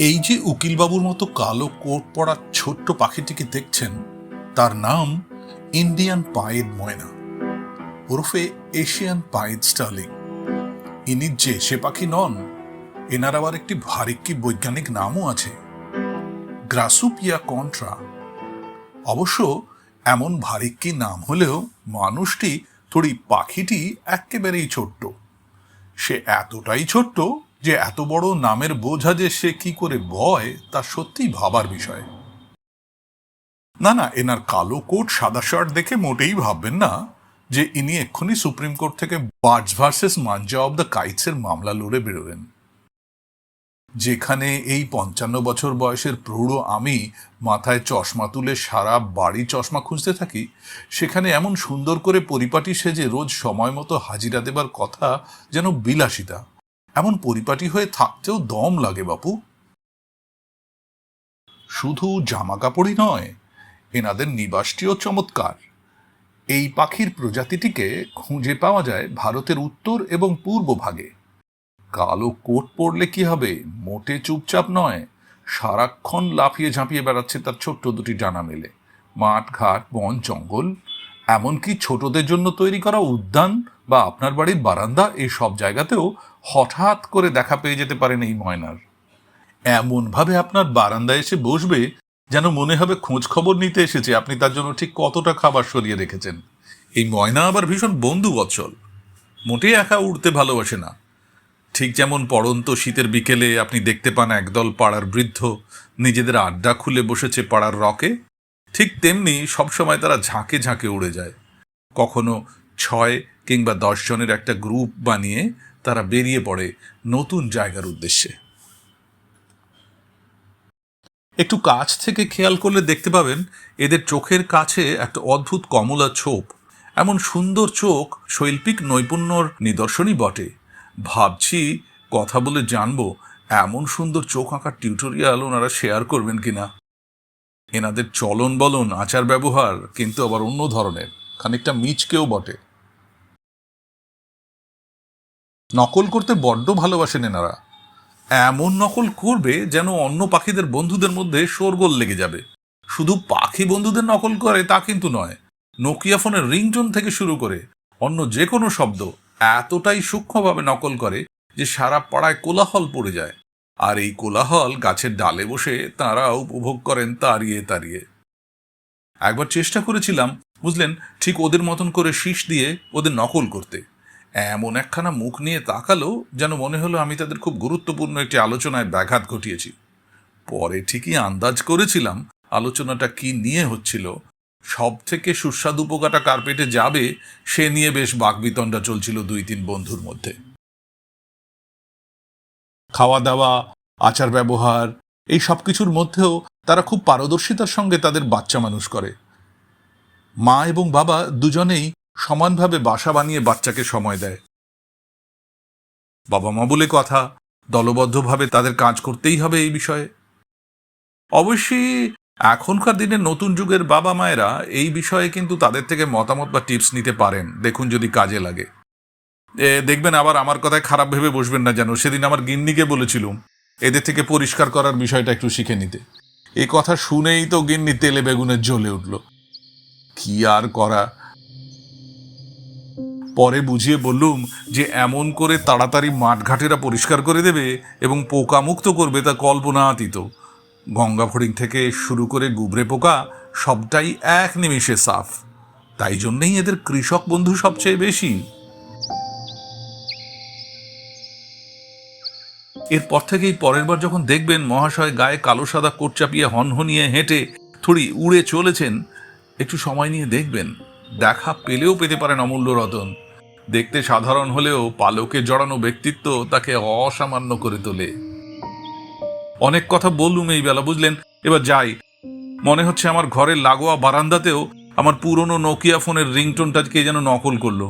এই যে উকিলবাবুর মতো কালো কোট পরা ছোট্ট পাখিটিকে দেখছেন, তার নাম ইন্ডিয়ান পায়েড ময়না ওরফে এশিয়ান পায়েড স্টার্লিং। ইনি যে সে পাখি নন, এনার আবার একটি ভারিক্কি বৈজ্ঞানিক নামও আছে, গ্রাসুপিয়া কন্ট্রা। অবশ্য এমন ভারিক্কি নাম হলেও মানুষটি থোড়ি পাখিটি একেবারেই ছোট্ট। সে এতটাই ছোট্ট যে এত বড় নামের বোঝা যে সে কি করে বয় তা সত্যিই ভাবার বিষয়। না না, এনার কালো কোট সাদা শার্ট দেখে মোটেই ভাববেন না যে ইনি এক্ষুনি সুপ্রিম কোর্ট থেকে birds versus Manja of the কাইটসের মামলা লড়ে বেরোবেন। যেখানে এই 55 বছর বয়সের প্রৌঢ় আমি মাথায় চশমা তুলে সারা বাড়ি চশমা খুঁজতে থাকি, সেখানে এমন সুন্দর করে পরিপাটি সেজে রোজ সময় মতো হাজিরা দেবার কথা যেন বিলাসিতা। এমন পরিপাটি হয়ে থাকতেও দম লাগে বাপু। শুধু জামা কাপড়ই নয়, এনাদের নিবাসটিও চমৎকার। এই পাখির প্রজাতিটিকে খুঁজে পাওয়া যায় ভারতের উত্তর এবং পূর্ব ভাগে। কালো কোট পরলে কি হবে, মোটে চুপচাপ নয়, সারাক্ষণ লাফিয়ে ঝাঁপিয়ে বেড়াচ্ছে তার ছোট্ট দুটি ডানা মেলে। মাঠ ঘাট বন জঙ্গল, এমনকি ছোটদের জন্য তৈরি করা উদ্যান বা আপনার বাড়ির বারান্দা, এই সব জায়গাতেও হঠাৎ করে দেখা পেয়ে যেতে পারেন এই ময়নার। এমনভাবে আপনার বারান্দায় এসে বসবে যেন মনে হবে খোঁজ খবর নিতে এসেছে আপনি তার জন্য ঠিক কতটা খাবার সরিয়ে রেখেছেন। এই ময়না আবার ভীষণ বন্ধু বৎসল, মোটেই একা উড়তে ভালোবাসে না। ঠিক যেমন পড়ন্ত শীতের বিকেলে আপনি দেখতে পান একদল পাড়ার বৃদ্ধ নিজেদের আড্ডা খুলে বসেছে পাড়ার রকে, ঠিক তেমনি সবসময় তারা ঝাঁকে ঝাঁকে উড়ে যায়। কখনো 6 কিংবা 10 জনের একটা গ্রুপ বানিয়ে তারা বেরিয়ে পড়ে নতুন জায়গার উদ্দেশ্যে। একটু কাছ থেকে খেয়াল করলে দেখতে পাবেন এদের চোখের কাছে একটা অদ্ভুত কমলা ছোপ। এমন সুন্দর চোখ শৈল্পিক নৈপুণ্যর নিদর্শনই বটে। ভাবছি কথা বলে জানবো এমন সুন্দর চোখ আঁকার টিউটোরিয়াল ওনারা শেয়ার করবেন কিনা। এনাদের চলন বলন আচার ব্যবহার কিন্তু আবার অন্য ধরনের, খানিকটা মিচকেও বটে। নকল করতে বড্ড ভালোবাসেন এনারা। এমন নকল করবে যেন অন্য পাখিদের বন্ধুদের মধ্যে শোরগোল লেগে যাবে। শুধু পাখি বন্ধুদের নকল করে তা কিন্তু নয়, নোকিয়া ফোনের রিংটোন থেকে শুরু করে অন্য যে কোনো শব্দ এতটাই সূক্ষ্মভাবে নকল করে যে সারা পাড়ায় কোলাহল পড়ে যায়। আর এই কোলাহল গাছের ডালে বসে তাঁরা উপভোগ করেন তাড়িয়ে তাড়িয়ে। একবার চেষ্টা করেছিলাম, বুঝলেন, ঠিক ওদের মতন করে শীষ দিয়ে ওদের নকল করতে। এমন একখানা মুখ নিয়ে তাকালো যেন মনে হলো আমি তাদের খুব গুরুত্বপূর্ণ একটি আলোচনায় ব্যাঘাত ঘটিয়েছি। পরে ঠিকই আন্দাজ করেছিলাম আলোচনাটা কি নিয়ে হচ্ছিল। সব থেকে সুস্বাদু পোকাটা কার্পেটে যাবে সে নিয়ে বেশ বাকবিতণ্ডা চলছিল 2-3 বন্ধুর মধ্যে। খাওয়া দাওয়া, আচার ব্যবহার, এই সব কিছুর মধ্যেও তারা খুব পারদর্শিতার সঙ্গে তাদের বাচ্চা মানুষ করে। মা এবং বাবা দুজনেই সমানভাবে বাসা বানিয়ে বাচ্চাকে সময় দেয়। বাবা মা বলে কথা, দলবদ্ধভাবে তাদের কাজ করতেই হবে এই বিষয়ে। অবশ্যই এখনকার দিনে নতুন যুগের বাবা মায়েরা এই বিষয়ে কিন্তু তাদের থেকে মতামত বা টিপস নিতে পারেন, দেখুন যদি কাজে লাগে। দেখবেন আবার আমার কথায় খারাপ ভেবে বসবেন না যেন। সেদিন আমার গিন্নিকে বলেছিলুম এদের থেকে পরিষ্কার করার বিষয়টা একটু শিখে নিতে। এ কথা শুনেই তো গিন্নি তেলে বেগুনে জ্বলে উঠল। কি আর করা। পরে বুঝিয়ে বললুম যে এমন করে তাড়াতাড়ি মাঠঘাটেরা পরিষ্কার করে দেবে এবং পোকা মুক্ত করবে তা কল্পনাতীত। গঙ্গা ফড়িং থেকে শুরু করে গুবরে পোকা সবটাই এক নিমিষে সাফ। তাই জন্যেই এদের কৃষক বন্ধু সবচেয়ে বেশি। এরপর থেকেই পরের বার যখন দেখবেন মহাশয় গায়ে কালো সাদা কোট চাপিয়ে হনহনিয়ে হেঁটে থোড়ি উড়ে চলেছেন, একটু সময় নিয়ে দেখবেন, দেখা পেলেও পেতে পারেন অমূল্য রতন। দেখতে সাধারণ হলেও পালকে জড়ানো ব্যক্তিত্ব তাকে অসামান্য করে তোলে। অনেক কথা বললুম এই বেলা, বুঝলেন, এবার যাই। মনে হচ্ছে আমার ঘরের লাগোয়া বারান্দাতেও আমার পুরনো নোকিয়া ফোনের রিংটোনটা কে যেন নকল করলো।